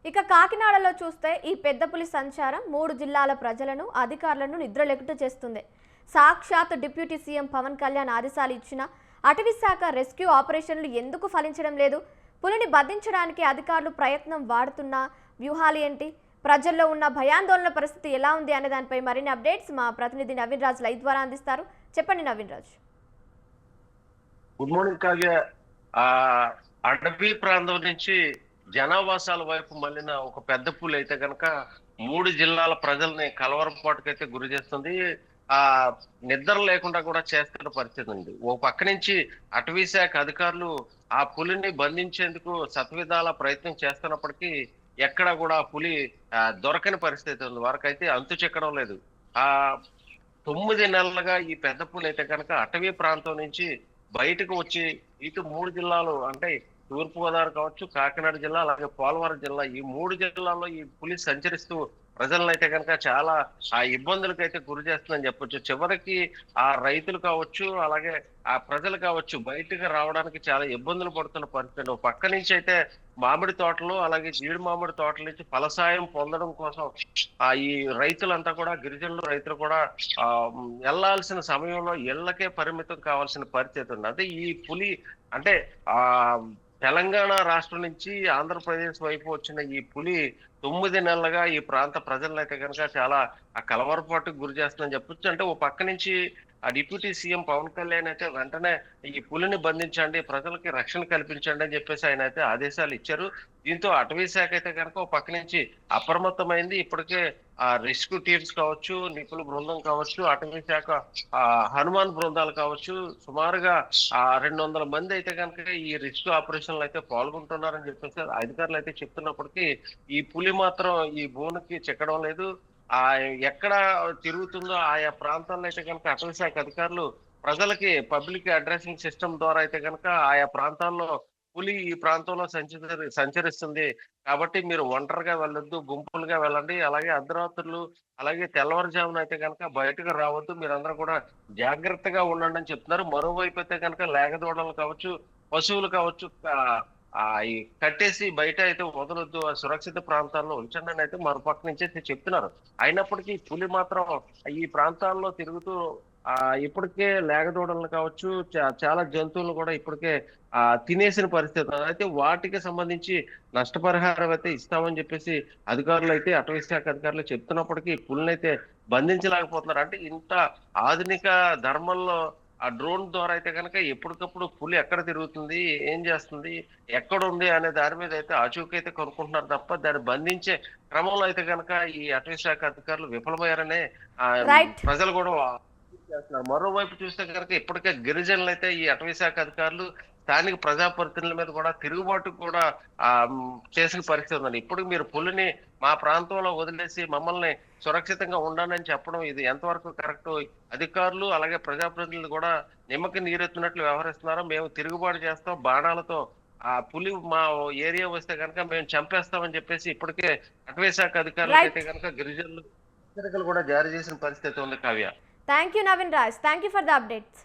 ఇక కాకినాడలో చూస్తే ఈ పెద్ద పులి సంచారం 3 జిల్లాల ప్రజలను అధికారులను నిద్రలేకుండా చేస్తుంది. సాక్షాత్ డిప్యూటీ సీఎం పవన్ కళ్యాణ్ ఆదేశాలు ఇచ్చిన అటవీ శాఖ రెస్క్యూ ఆపరేషన్లు ఎందుకు ఫలించడం లేదు? పులిని బంధించడానికి అధికారులు ప్రయత్నం వాడుతున్న వ్యూహాలు ఏంటి? ప్రజల్లో ఉన్న భయాందోళన పరిస్థితి ఎలా ఉంది అనే దానిపై మరిన్ని అప్డేట్స్ మా ప్రతినిధి నవీన్ రాజ్ లైవ్ ద్వారా అందిస్తారు. చెప్పండి నవీన్ రాజ్. Good morning Kavya. అడవి ప్రాంతం నుంచి జనావాసాల వైపు మళ్ళిన ఒక పెద్ద పులి అయితే కనుక 3 జిల్లాల ప్రజల్ని కలవరపాటుకైతే గురి చేస్తుంది. ఆ నిద్ర లేకుండా కూడా చేస్తున్న పరిస్థితి ఉంది. ఓ పక్క నుంచి అటవీ శాఖ అధికారులు ఆ పులిని బంధించేందుకు శతవిధాల ప్రయత్నం చేస్తున్నప్పటికీ ఎక్కడ కూడా పులి దొరకని పరిస్థితి ఉంది. వారికైతే అంతు చిక్కడం లేదు. ఆ 9 నెలలుగా ఈ పెద్ద పులి అయితే కనుక అటవీ ప్రాంతం నుంచి బయటకు వచ్చి ఇటు 3 జిల్లాలు అంటే తూర్పుగోదావరి కావచ్చు, కాకినాడ జిల్లా, అలాగే పోలవరం జిల్లా, ఈ 3 జిల్లాల్లో ఈ పులి సంచరిస్తూ ప్రజలను అయితే కనుక చాలా ఆ ఇబ్బందులకైతే గురి చేస్తుందని చెప్పొచ్చు. చివరికి ఆ రైతులు కావచ్చు, అలాగే ఆ ప్రజలు కావచ్చు బయటకు రావడానికి చాలా ఇబ్బందులు పడుతున్న పరిస్థితి. పక్క నుంచి అయితే మామిడి తోటలు, అలాగే జీడి మామిడి తోటల నుంచి ఫలసాయం పొందడం కోసం ఈ రైతులంతా కూడా, గిరిజనులు రైతులు కూడా వెళ్లాల్సిన సమయంలో ఇళ్లకే పరిమితం కావాల్సిన పరిస్థితి ఉంది. అదే ఈ పులి అంటే ఆ తెలంగాణ రాష్ట్రం నుంచి ఆంధ్రప్రదేశ్ వైపు వచ్చిన ఈ పులి 9 నెలలుగా ఈ ప్రాంత ప్రజలను అయితే కనుక చాలా ఆ కలవరపాటుకు గురి చేస్తుందని చెప్పొచ్చు. అంటే ఓ పక్క నుంచి ఆ డిప్యూటీ సీఎం పవన్ కళ్యాణ్ అయితే వెంటనే ఈ పులిని బంధించండి, ప్రజలకి రక్షణ కల్పించండి అని చెప్పేసి ఆయన అయితే ఆదేశాలు ఇచ్చారు. దీంతో అటవీ శాఖ అయితే కనుక ఓ పక్క నుంచి అప్రమత్తమైంది. ఇప్పటికే ఆ రెస్క్యూ టీమ్స్ కావచ్చు, నిపుణుల బృందం కావచ్చు, అటవీ శాఖ హనుమాన్ బృందాలు కావచ్చు, సుమారుగా 200 మంది అయితే కనుక ఈ రెస్క్యూ ఆపరేషన్లు అయితే పాల్గొంటున్నారని చెప్పేసి అధికారులు అయితే చెప్తున్నప్పటికీ ఈ పులి మాత్రం ఈ భూమికి చిక్కడం లేదు. ఆ ఎక్కడ తిరుగుతుందో ఆయా ప్రాంతాల్లో అయితే కనుక అటవీ శాఖ అధికారులు ప్రజలకి పబ్లిక్ అడ్రసింగ్ సిస్టమ్ ద్వారా అయితే కనుక ఆయా ప్రాంతాల్లో పులి ఈ ప్రాంతంలో సంచరిస్తుంది కాబట్టి మీరు ఒంటరిగా వెళ్ళొద్దు, గుంపులుగా వెళ్ళండి, అలాగే అర్ధరాత్రులు, అలాగే తెల్లవారుజామున అయితే కనుక బయటకు రావద్దు, మీరందరూ కూడా జాగ్రత్తగా ఉండండి అని చెప్తున్నారు. మరోవైపు అయితే కనుక లేగదూడలు కావచ్చు, పశువులు కావచ్చు, ఈ కట్టేసి బయట అయితే వదలొద్దు, సురక్షిత ప్రాంతాల్లో ఉంచండి అని అయితే మరోపక్క నుంచి అయితే చెప్తున్నారు. అయినప్పటికీ పులి మాత్రం ఈ ప్రాంతాల్లో తిరుగుతూ ఇప్పటికే లేగదూడలను కావచ్చు, చాలా జంతువులను కూడా ఇప్పటికే తినేసిన పరిస్థితి. అయితే వాటికి సంబంధించి నష్టపరిహారం అయితే ఇస్తామని చెప్పేసి అధికారులు అయితే అటవీ శాఖ అధికారులు చెప్తున్నప్పటికీ పులిని అయితే బంధించలేకపోతున్నారు. అంటే ఇంత ఆధునిక ధర్మంలో ఆ డ్రోన్ ద్వారా అయితే కనుక ఎప్పటికప్పుడు పులి ఎక్కడ తిరుగుతుంది, ఏం చేస్తుంది, ఎక్కడ ఉంది అనే దాని మీద అయితే ఆచూకీ అయితే కొనుక్కుంటున్నారు తప్ప దాన్ని బంధించే క్రమంలో అయితే కనుక ఈ అటవీ శాఖ అధికారులు విఫలమయ్యారనే ప్రజలు కూడా చేస్తున్నారు. మరోవైపు చూస్తే కనుక ఇప్పటికే గిరిజనులు అయితే ఈ అటవీ శాఖ అధికారులు స్థానిక ప్రజాప్రతినిధుల మీద కూడా తిరుగుబాటు కూడా చేసిన పరిస్థితి ఉందండి. ఇప్పుడు మీరు పులిని మా ప్రాంతంలో వదిలేసి మమ్మల్ని సురక్షితంగా ఉండాలని చెప్పడం ఇది ఎంతవరకు కరెక్ట్? అధికారులు అలాగే ప్రజాప్రతినిధులు కూడా నిమ్మకి నీరెత్తినట్లు వ్యవహరిస్తున్నారు. మేము తిరుగుబాటు చేస్తాం, బాణాలతో ఆ పులి మా ఏరియా వస్తే కనుక మేము చంపేస్తామని చెప్పేసి ఇప్పటికే అటవీ శాఖ అధికారులు అయితే కనుక గిరిజనులు హెచ్చరికలు కూడా జారీ చేసిన పరిస్థితి ఉంది Kavya. Thank you Naveen Raj. Thank you for the updates.